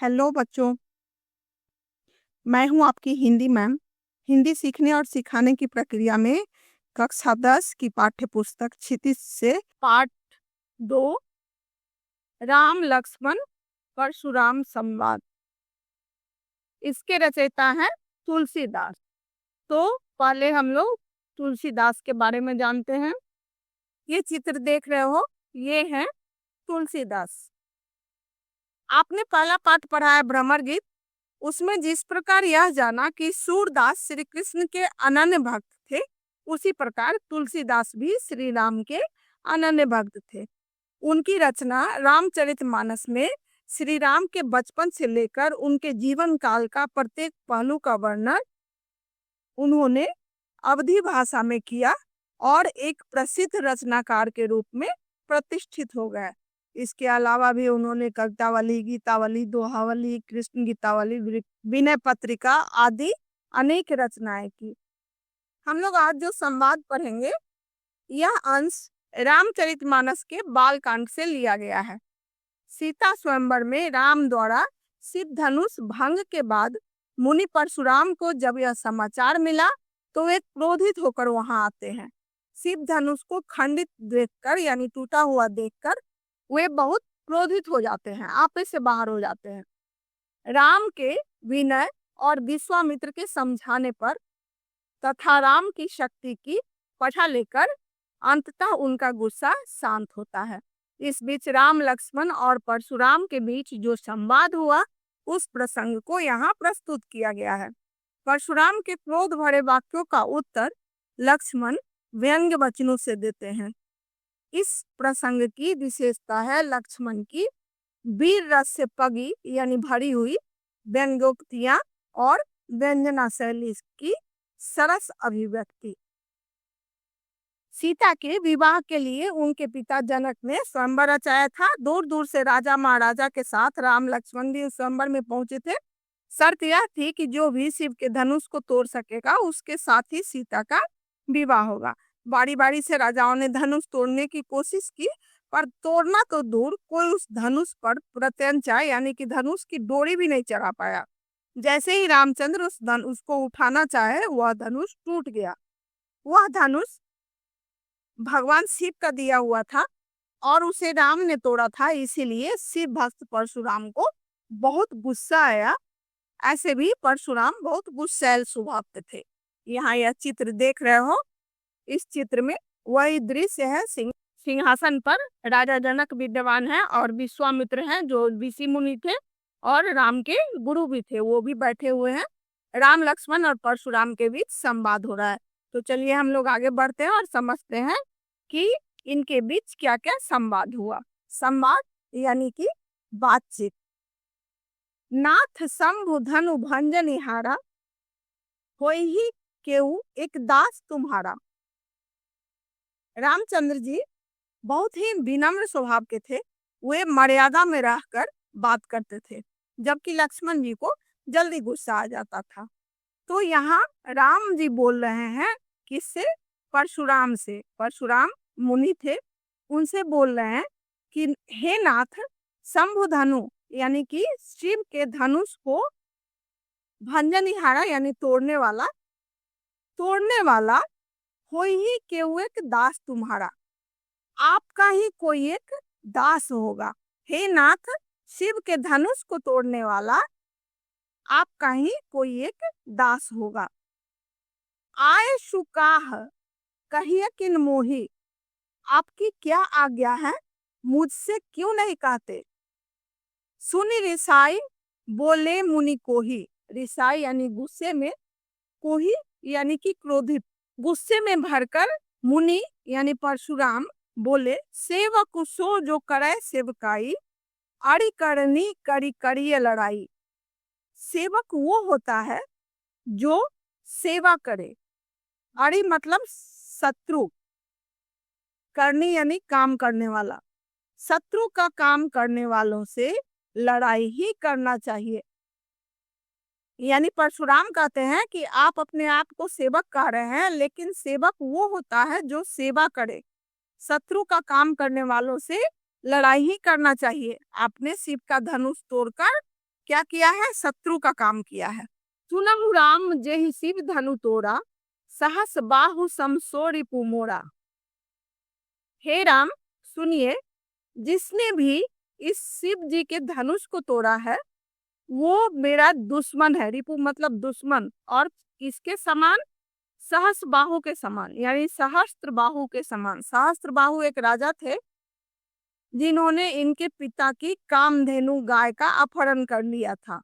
Hello बच्चों, मैं हूं आपकी हिंदी मैम। हिंदी सीखने और सिखाने की प्रक्रिया में कक्षा 10 की पाठ्य पुस्तक क्षितिज से पाठ 2 राम लक्ष्मण परशुराम संवाद, इसके रचयिता हैं तुलसीदास। तो पहले हम लोग तुलसीदास के बारे में जानते हैं। ये चित्र देख रहे हो, ये है तुलसीदास। आपने पहला पाठ पढ़ा है भ्रमर गीत। उसमें जिस प्रकार यह जाना कि सूरदास श्री कृष्ण के अनन्य भक्त थे, उसी प्रकार तुलसीदास भी श्री राम के अनन्य भक्त थे। उनकी रचना रामचरितमानस में श्री राम के बचपन से लेकर उनके जीवन काल का प्रत्येक पहलू का वर्णन उन्होंने अवधी भाषा में किया और एक प्रसिद्ध रचनाकार के रूप में प्रतिष्ठित हो गए। इसके अलावा भी उन्होंने कवितावली, गीतावली, दोहावली, कृष्ण गीतावली, विनय पत्रिका आदि अनेक रचनाएं की। हम लोग आज जो संवाद पढ़ेंगे, यह अंश रामचरितमानस के बालकांड से लिया गया है। सीता स्वयंवर में राम द्वारा सिद्ध धनुष भंग के बाद मुनि परशुराम को जब यह समाचार मिला तो वे क्रोधित होकर वहां आते हैं। सिद्ध धनुष को खंडित देखकर, यानी टूटा हुआ देखकर वे बहुत क्रोधित हो जाते हैं, आपे से बाहर हो जाते हैं। राम के विनय और विश्वामित्र के समझाने पर तथा राम की शक्ति की पठा लेकर अंततः उनका गुस्सा शांत होता है। इस बीच राम, लक्ष्मण और परशुराम के बीच जो संवाद हुआ, उस प्रसंग को यहाँ प्रस्तुत किया गया है। परशुराम के क्रोध भरे वाक्यों का उत्तर लक्ष्मण व्यंग्य वचनों से देते हैं। इस प्रसंग की विशेषता है लक्ष्मण की वीर रस से पगी, यानी भरी हुई व्यंग्योक्तियां और व्यंजना शैली की सरस अभिव्यक्ति। सीता के विवाह के लिए उनके पिता जनक ने स्वयंवर रचाया था। दूर दूर से राजा महाराजा के साथ राम लक्ष्मण भी स्वयंवर में पहुंचे थे। शर्त यह थी कि जो भी शिव के धनुष को तोड़ सकेगा, उसके साथ ही सीता का विवाह होगा। बारी बारी से राजाओं ने धनुष तोड़ने की कोशिश की, पर तोड़ना तो दूर, कोई उस धनुष पर प्रत्यंचा, यानी कि धनुष की डोरी भी नहीं चढ़ा पाया। जैसे ही रामचंद्र उस धनुष को उठाना चाहे, वह धनुष टूट गया। वह धनुष भगवान शिव का दिया हुआ था और उसे राम ने तोड़ा था, इसीलिए शिव भक्त परशुराम को बहुत गुस्सा आया। ऐसे भी परशुराम बहुत गुस्सैल स्वभाव के थे। यहाँ यह चित्र देख रहे हो, इस चित्र में वही दृश्य है। सिंहासन पर राजा जनक विद्यमान है और विश्वामित्र हैं जो ऋषि मुनि थे और राम के गुरु भी थे, वो भी बैठे हुए हैं। राम, लक्ष्मण और परशुराम के बीच संवाद हो रहा है। तो चलिए हम लोग आगे बढ़ते हैं और समझते हैं कि इनके बीच क्या क्या संवाद हुआ। संवाद यानी कि बातचीत। नाथ शंभु धनु भंजनिहारा, होई ही केहू एक दास तुम्हारा। रामचंद्र जी बहुत ही विनम्र स्वभाव के थे। वे मर्यादा में रहकर बात करते थे, जबकि लक्ष्मण जी को जल्दी गुस्सा आ जाता था। तो यहाँ राम जी बोल रहे हैं किससे? परशुराम से। परशुराम मुनि थे, उनसे बोल रहे हैं कि हे नाथ, शंभु धनु यानी कि शिव के धनुष को भंजनिहारा यानी तोड़ने वाला कोई ही केहू एक दास तुम्हारा, आपका ही कोई एक दास होगा। हे नाथ, शिव के धनुष को तोड़ने वाला आपका ही कोई एक दास होगा। आए शुकाह कहिए किन मोही, आपकी क्या आज्ञा है, मुझसे क्यों नहीं कहते। सुनी रिसाई बोले मुनि कोही। रिसाई यानी गुस्से में, कोही यानी कि क्रोधित। गुस्से में भरकर मुनि यानी परशुराम बोले, सेवक सो जो करे सेवकाई, अड़ी करनी करी करिए लड़ाई। सेवक वो होता है जो सेवा करे। अड़ी मतलब शत्रु, करनी यानी काम करने वाला। शत्रु का काम करने वालों से लड़ाई ही करना चाहिए। यानी परशुराम कहते हैं कि आप अपने आप को सेवक कह रहे हैं, लेकिन सेवक वो होता है जो सेवा करे। शत्रु का काम करने वालों से लड़ाई ही करना चाहिए। आपने शिव का धनुष तोड़कर क्या किया है? शत्रु का काम किया है। सुनहु राम जेहि शिव धनु तोड़ा, सहस बाहु समसो रिपु मोरा। हे राम, सुनिए, जिसने भी इस शिव जी के धनुष को तोड़ा है वो मेरा दुश्मन है। रिपु मतलब दुश्मन, और किसके समान? सहस्र बाहु के समान, यानी सहस्त्र बाहु के समान। सहस्त्र बाहु एक राजा थे जिन्होंने इनके पिता की कामधेनु गाय का अपहरण कर लिया था,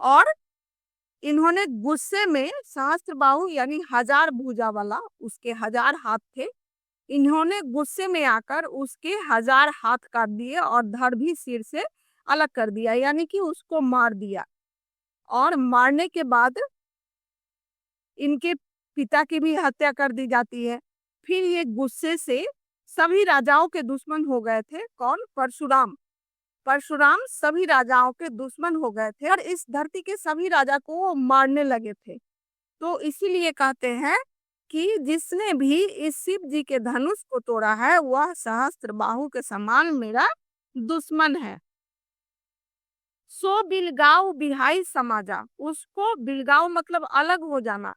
और इन्होंने गुस्से में, सहस्त्र बाहु यानी हजार भुजा वाला, उसके हजार हाथ थे, इन्होंने गुस्से में आकर उसके हजार हाथ काट दिए और धड़ भी सिर से अलग कर दिया, यानी कि उसको मार दिया। और मारने के बाद इनके पिता की भी हत्या कर दी जाती है। फिर ये गुस्से से सभी राजाओं के दुश्मन हो गए थे। कौन? परशुराम। परशुराम सभी राजाओं के दुश्मन हो गए थे और इस धरती के सभी राजा को वो मारने लगे थे। तो इसीलिए कहते हैं कि जिसने भी इस शिव जी के धनुष को तोड़ा है वह सहस्त्र बाहु के समान मेरा दुश्मन है। सो बिलगाव बिहाई समाजा, उसको बिलगाव मतलब अलग हो जाना,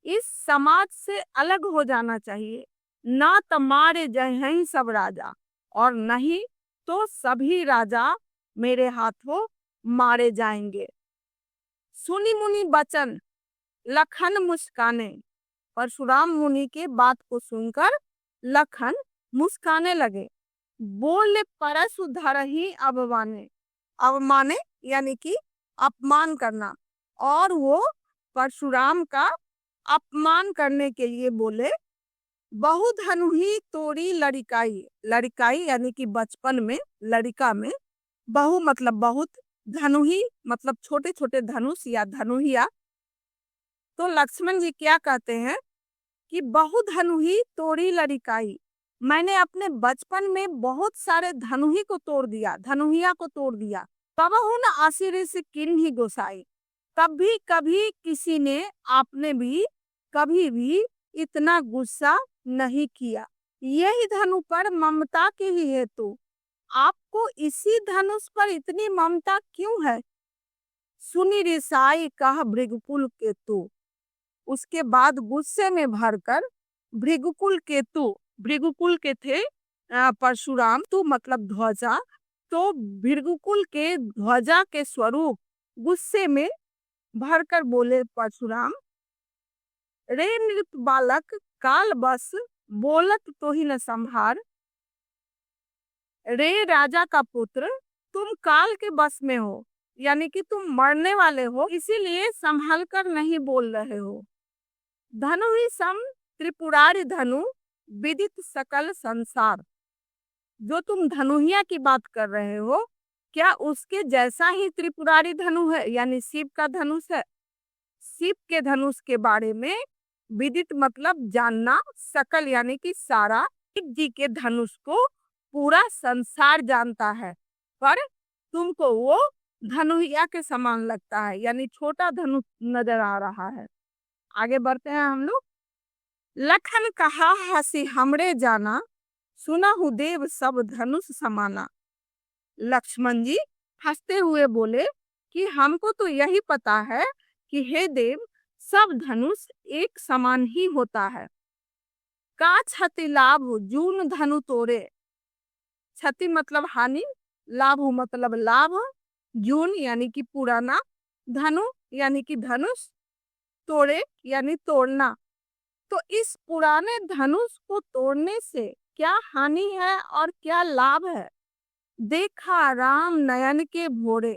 इस समाज से अलग हो जाना चाहिए। ना तमारे जय सब राजा, और नहीं तो सभी राजा मेरे हाथों मारे जाएंगे। सुनी मुनि बचन लखन मुस्काने, परशुराम मुनि के बात को सुनकर लखन मुस्काने लगे। बोले परसु धरहि अवमाने, अवमाने यानी कि अपमान करना, और वो परशुराम का अपमान करने के लिए बोले, बहु धनु ही तोड़ी लड़िकाई। लड़िकाई यानी कि बचपन में, लड़िका में, बहु मतलब बहुत, धनु ही मतलब छोटे छोटे धनुष या धनुहिया। तो लक्ष्मण जी क्या कहते हैं कि बहु धनु ही तोड़ी लड़िकाई, मैंने अपने बचपन में बहुत सारे धनुही को तोड़ दिया, धनुहिया को तोड़ दिया। कबहु न आसिर से किन्ही गोसाई, कभी कभी किसी ने, आपने भी कभी भी इतना गुस्सा नहीं किया। यही धनु पर ममता के ही हेतु, आपको इसी धनुष पर इतनी ममता क्यों है? सुनी रिसाई कहा भृगुकुल केतु, उसके बाद गुस्से में भरकर भृगुकुल केतु, भृगुकुल के थे परशुराम, तो मतलब ध्वजा, तो भृगुकुल के ध्वजा के स्वरूप गुस्से में भरकर बोले परशुराम, रे नृप बालक काल बस बोलत तो ही न संभार। रे राजा का पुत्र, तुम काल के बस में हो, यानी कि तुम मरने वाले हो, इसीलिए संभाल कर नहीं बोल रहे हो। धनु ही सम त्रिपुरारी धनु विदित सकल संसार, जो तुम धनुहिया की बात कर रहे हो, क्या उसके जैसा ही त्रिपुरारी धनु है, यानी शिव का धनुष है? शिव के धनुष के बारे में विदित मतलब जानना, सकल यानी कि सारा, शिव जी के धनुष को पूरा संसार जानता है, पर तुमको वो धनुहिया के समान लगता है, यानी छोटा धनुष नजर आ रहा है। आगे बढ़ते हैं हम लोग। लखन कहा हसी हमरे जाना, सुनहु देव सब धनुष समाना। लक्ष्मण जी हंसते हुए बोले कि हमको तो यही पता है कि हे देव, सब धनुष एक समान ही होता है। का क्षति लाभ जून धनु तोड़े, क्षति मतलब हानि, लाभ मतलब लाभ, जून यानी कि पुराना, धनु यानी कि धनुष, तोड़े यानी तोड़ना। तो इस पुराने धनुष को तोड़ने से क्या हानि है और क्या लाभ है? देखा राम नयन के भोरे,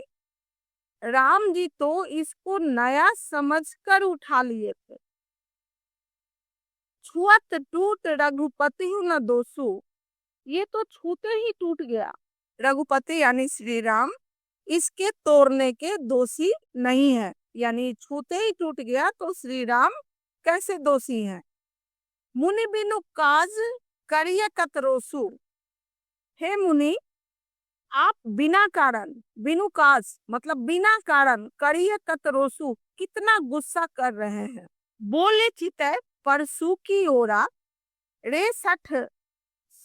राम जी तो इसको नया समझकर उठा लिए थे। छुअत टूट रघुपति न दोषु, ये तो छूते ही टूट गया। रघुपति यानी श्री राम इसके तोड़ने के दोषी नहीं है, यानी छूते ही टूट गया तो श्री राम कैसे दोषी हैं? मुनि बिनु काज करिय कतरोसु, हे मुनि आप बिना कारण, बिनु काज मतलब बिना कारण, करिय कतरोसु कितना गुस्सा कर रहे हैं। बोले चितय परसु की ओरा, रे सठ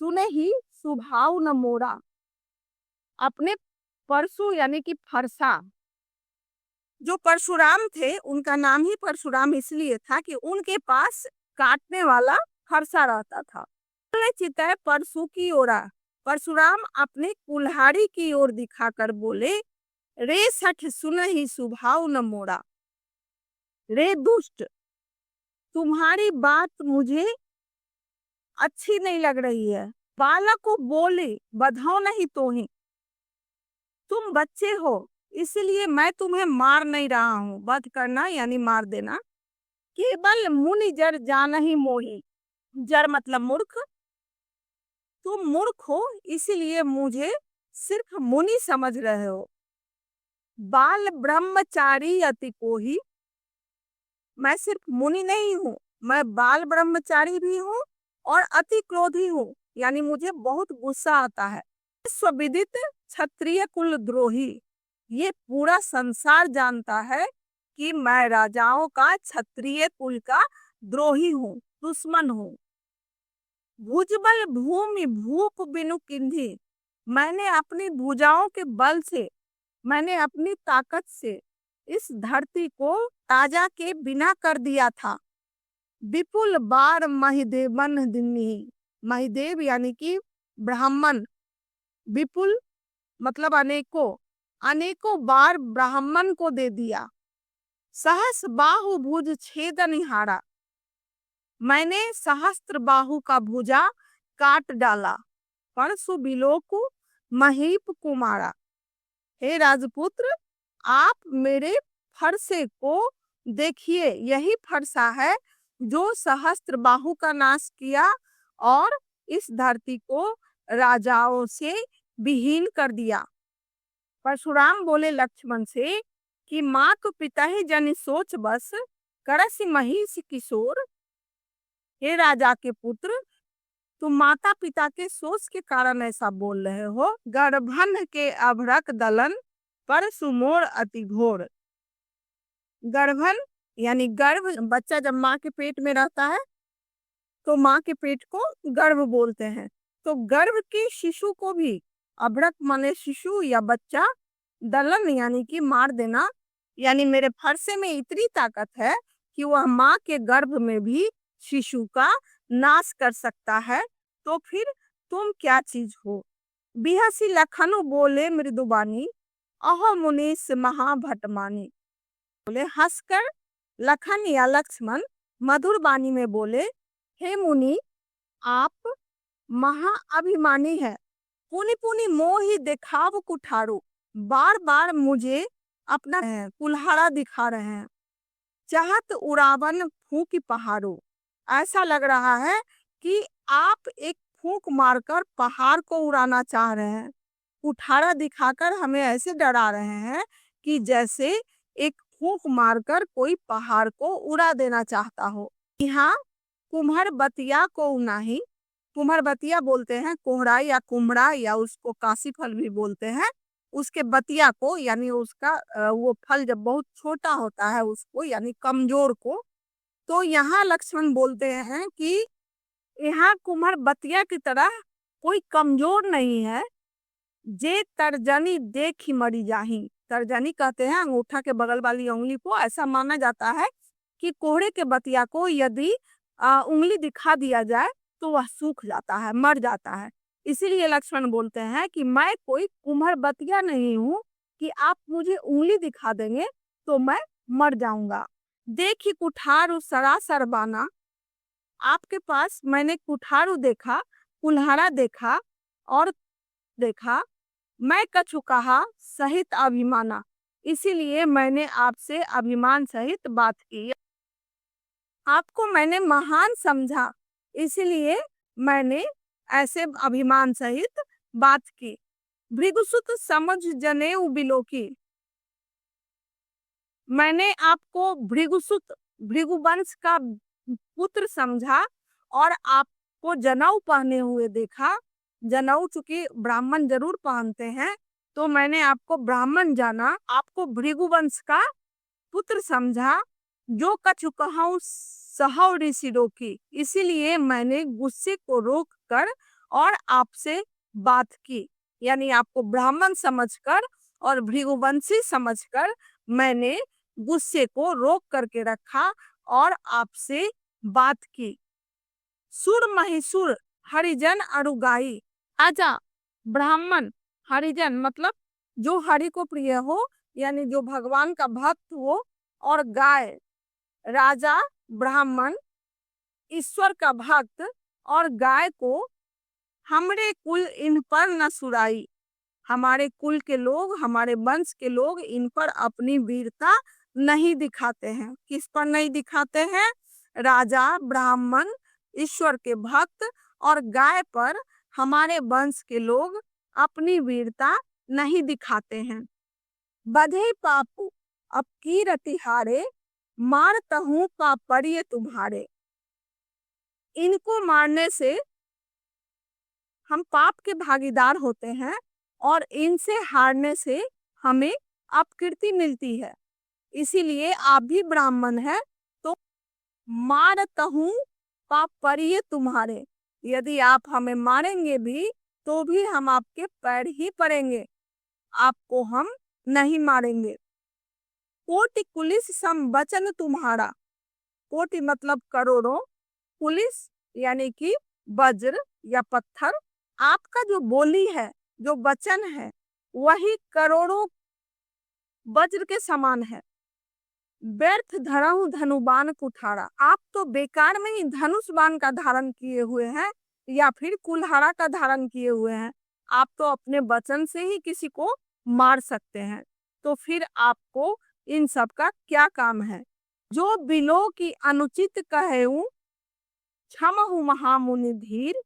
सुने ही सुभाव न मोरा, अपने परशु यानी कि फरसा। जो परशुराम थे उनका नाम ही परशुराम इसलिए था कि उनके पास काटने वाला फरसा रहता था। चितय परशु की ओरा, परशुराम अपने कुल्हाड़ी की ओर दिखाकर बोले, रे सठ सुनहि सुभाव न मोरा। रे दुष्ट, तुम्हारी बात मुझे अच्छी नहीं लग रही है। बालक को बोले बधाओ नहीं तोहि, तुम बच्चे हो इसलिए मैं तुम्हें मार नहीं रहा हूँ। वध करना यानी मार देना। केवल मुनि जर जानहि मोहि, जर मतलब मूर्ख, तुम मूर्ख हो इसीलिए मुझे सिर्फ मुनि समझ रहे हो। बाल ब्रह्मचारी अति कोहि, मैं सिर्फ मुनि नहीं हूँ, मैं बाल ब्रह्मचारी भी हूँ और अति क्रोधी हूँ, यानी मुझे बहुत गुस्सा आता है। स्वविदित क्षत्रिय कुल द्रोही, ये पूरा संसार जानता है कि मैं राजाओं का क्षत्रिय कुल का द्रोही हूँ, दुश्मन हूँ। भुजबल भूमि भूप बिनु किंधी, मैंने अपनी भुजाओं के बल से, मैंने अपनी ताकत से इस धरती को ताजा के बिना कर दिया था। विपुल बार महिदेवन दिन्ही, महिदेव यानी कि ब्राह्मण, विपुल मतलब अनेकों, अनेकों बार ब्राह्मण को दे दिया। सहस बाहु भुज छेदनिहारा, मैंने सहस्त्र बाहु का भुजा काट डाला। परसु बिलोकु महीप कुमारा, हे राजपुत्र आप मेरे फरसे को देखिए, यही फरसा है जो सहस्त्र बाहु का नाश किया और इस धरती को राजाओं से विहीन कर दिया। परशुराम बोले लक्ष्मण से कि मात पिता ही जन सोच बस, करसी महिष किशोर। हे राजा के पुत्र, तुम माता पिता के सोच के कारण ऐसा बोल रहे हो। गर्भन के अभरक दलन पर सुमोर अति घोर। गर्भन यानी गर्भ, बच्चा जब माँ के पेट में रहता है तो माँ के पेट को गर्भ बोलते हैं। तो गर्भ के शिशु को भी, अभ्रक माने शिशु या बच्चा, दलन यानी कि मार देना, यानी मेरे फरसे में इतनी ताकत है कि वह माँ के गर्भ में भी शिशु का नाश कर सकता है। तो फिर तुम क्या चीज हो। बिहसी लखनु बोले मृदुबानी, अहो मुनीस महाभटमानी। बोले हंसकर लखन या लक्ष्मण मधुर बानी में बोले, हे मुनि आप महाअभिमानी है, पुनि पुनि मोहि देखाव कुठारो, बार बार मुझे अपना कुल्हाड़ा दिखा रहे हैं। चाहत उड़ावन फूंक पहाड़ो, ऐसा लग रहा है कि आप एक फूंक मारकर पहाड़ को उड़ाना चाह रहे हैं। कुठारा दिखाकर हमें ऐसे डरा रहे हैं कि जैसे एक फूंक मारकर कोई पहाड़ को उड़ा देना चाहता हो। यहाँ कुम्हर बतिया को नहीं, कुम्हर बतिया बोलते हैं कोहरा या कुम्हड़ा, या उसको काशी फल भी बोलते हैं। उसके बतिया को यानी उसका वो फल जब बहुत छोटा होता है उसको, यानी कमजोर को। तो यहाँ लक्ष्मण बोलते हैं कि यहाँ कुम्हर बतिया की तरह कोई कमजोर नहीं है। जे तर्जनी देखी मरी जाही, तर्जनी कहते हैं अंगूठा के बगल वाली उंगली को। ऐसा माना जाता है कि कोहरे के बतिया को यदि उंगली दिखा दिया जाए तो वह सूख जाता है, मर जाता है। इसीलिए लक्ष्मण बोलते हैं कि मैं कोई कुम्हर बतिया नहीं हूँ कि आप मुझे उंगली दिखा देंगे तो मैं मर जाऊंगा। देखी कुठारू सरासर बाना, आपके पास मैंने कुठारू देखा, कुल्हाड़ा देखा और देखा, मैं कछु कहा सहित अभिमाना, इसीलिए मैंने आपसे अभिमान सहित बात की। आपको मैंने महान समझा, इसीलिए मैंने ऐसे अभिमान सहित बात की। भृगुसुत समझ जनेऊ बिलोकी, मैंने आपको भृगुसुत, भृगुवंश का पुत्र समझा और आपको जनेऊ पहने हुए देखा। जनेऊ चूंकि ब्राह्मण जरूर पहनते हैं, तो मैंने आपको ब्राह्मण जाना, आपको भृगुवंश का पुत्र समझा। जो कछु कहूं सहौ ऋषि रोकी, इसीलिए मैंने गुस्से को रोक कर और आपसे बात की, यानी आपको ब्राह्मण समझकर और भृगुवंशी समझकर मैंने गुस्से को रोक करके रखा और आपसे बात की। सुर महिषुर हरिजन अनुगाई। राजा ब्राह्मण, हरिजन मतलब जो हरि को प्रिय हो, यानी जो भगवान का भक्त हो, और गाय राजा ब्राह्मण ईश्वर का भक्त और गाय को हमरे कुल इन पर न सुराई। हमारे कुल के लोग, हमारे वंश के लोग इन पर अपनी वीरता नहीं दिखाते हैं। किस पर नहीं दिखाते हैं? राजा ब्राह्मण ईश्वर के भक्त और गाय पर हमारे वंश के लोग अपनी वीरता नहीं दिखाते हैं। बधे पापू अब की रतिहारे, मारतहूं का परिय तुम्हारे। इनको मारने से हम पाप के भागीदार होते हैं और इनसे हारने से हमें अपकीर्ति मिलती है। इसीलिए आप भी ब्राह्मण हैं तो मारतहूं का परिय तुम्हारे, यदि आप हमें मारेंगे भी तो भी हम आपके पैर ही पड़ेंगे, आपको हम नहीं मारेंगे। कोटि पुलिस सम वचन तुम्हारा। कोटि मतलब करोड़ों, पुलिस यानी कि वज्र या पत्थर। आपका जो बोली है, जो वचन है, वही करोड़ों वज्र के समान है। व्यर्थ धरहु धनुबान कुठारा। आप तो बेकार में ही धनुष बाण का धारण किए हुए हैं या फिर कुल्हाड़ा का धारण किए हुए हैं। आप तो अपने वचन से ही किसी को मार सकते हैं, तो फिर आपको इन सब का क्या काम है? जो बिलो की अनुचित कहेऊं, क्षमहु महामुनि धीर।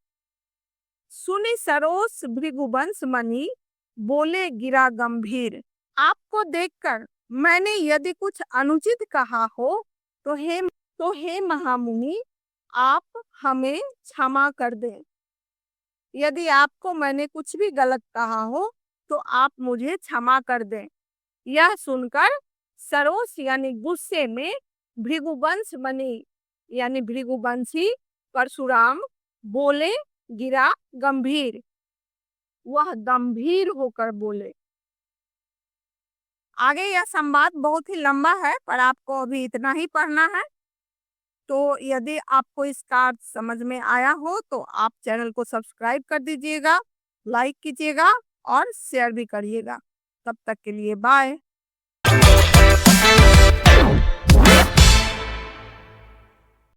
सुनि सरोस भृगुवंश मणि, बोले गिरा गंभीर। आपको देखकर मैंने यदि कुछ अनुचित कहा हो तो हे महामुनि, आप हमें क्षमा कर दें। यदि आपको मैंने कुछ भी गलत कहा हो तो आप मुझे क्षमा कर दें। यह सुनकर सरोस यानी गुस्से में भृगुवंश मणि यानी भृगुवंशी परशुराम बोले, गिरा गंभीर, वह गंभीर होकर बोले। आगे यह संवाद बहुत ही लंबा है पर आपको अभी इतना ही पढ़ना है। तो यदि आपको इसका अर्थ समझ में आया हो तो आप चैनल को सब्सक्राइब कर दीजिएगा, लाइक कीजिएगा और शेयर भी करिएगा। तब तक के लिए बाय।